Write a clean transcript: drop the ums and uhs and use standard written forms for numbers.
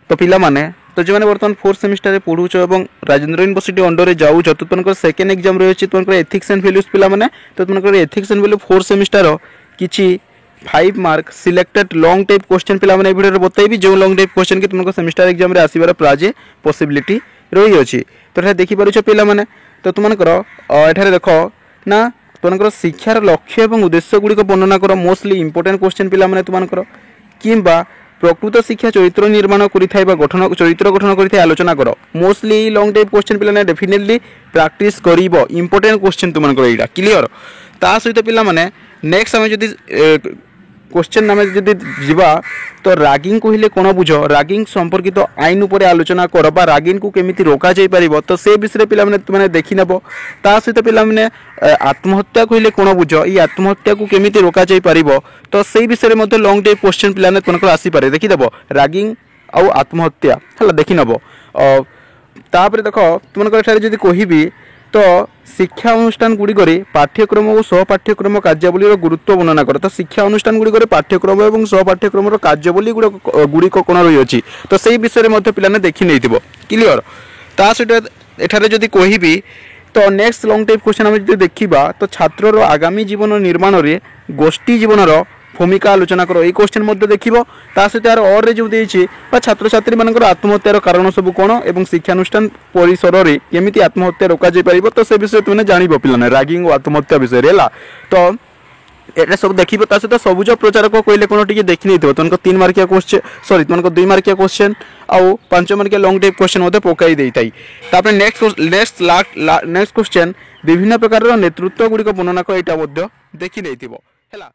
तो पिला माने तो जो बर्तमान 4th सेमिस्टर रे पढ़ुछ और राजेंद्र यूनिवर्सिटी अंडर रे जाऊछ तो तुमको सेकेंड एग्जाम रही है तुमको एथिक्स एंड वैल्यूज पिला माने तो तुमको ethics and value 4th semester किछि 5 mark selected long type question पिला माने वीडियो रे बताइबी जो लॉन्ग टाइप क्वेश्चन कि तुमको सेमिस्टर एग्जाम रे आसीबार प्राजे पॉसिबिलिटी रही अछि तो एठा देखि पारुछ पिला माने तो तुमनकर एठारे देखो ना तुमनकर शिक्षार लक्ष्य और उद्देश्य गुड़िक वर्णना कर मोस्टली इंपोर्टेंट क्वेश्चन पिला माने तुमनकर किंबा प्रकृत शिक्षा चरित्र निर्माण करिथाइबा गठन चरित्र गठन करिथाइ आलोचना कर मोस्टली लॉन्ग टाइप क्वेश्चन पिला डेफिनेटली प्रैक्टिस करिवो इंपोर्टेंट क्वेश्चन तुमनकर एटा क्लियर ता सहित पिला माने नेक्स्ट समय जदि क्वेश्चन नाम जदि जीवा तो रैगिंग कहले कोन बुझ रैगिंग संपर्कित तो आईन उपर आलोचना कर बा रैगिंग को केमिति रोका जाय परिबो तो से विषय पिला माने तुमने देखि नबो ता सहित पिला माने आत्महत्या कहले कोन बुझ ई आत्महत्या को केमिति रोका जाय परिबो तो से विषय मध्ये लॉन्ग टाइप क्वेश्चन पिला ने तुमको आसी पारे देखि देबो रैगिंग आ आत्महत्या हला देखि नबो तापर देखो तुमको एठारे जदि कहिबी तो शिक्षा अनुष्ठान गुड़िक पाठ्यक्रम और सहपाठ्यक्रम कार्यावली गुरुत्व वर्णना कर तो शिक्षा अनुष्ठान गुड़िक पाठ्यक्रम और सहपाठ्यक्रम कार्यावली गुड़िक कौन रही तो से विषय में पिलाने देखी नहीं क्लियर ता सहित एठारे जदि कहिबी तो नेक्स्ट लॉन्ग टाइप क्वेश्चन आम जो देखा तो छात्र आगामी जीवन निर्माण में गोष्ठी जीवन भूमिका आलोचना करो ये क्वेश्चन मध्य देखिबो ता सहित यार और रे जो देछि बा छात्र छात्री मानकर आत्महत्यार कारण सब कोन एवं शिक्षानुष्ठान परिसर रे केमिति आत्महत्या रोका जाय परिबो तो से विषय तुमने जानिबो पिलाने रैगिंग और आत्महत्या विषय रे ला तो एटा सब देखिबो ता सहित सबुज प्रचारक कहले कोन टिके देखि नैथिबो तुमको 3 मार्किया क्वेश्चन सॉरी तुमको 2 मार्किया क्वेश्चन आ 5 मार्किया लॉन्ग टाइप क्वेश्चन मते पकाई देइताई तापर नेक्स्ट क्वेश्चन विभिन्न प्रकार नेतृत्व गुडी को वर्णना को एटा मध्य देखि नैथिबो हैला।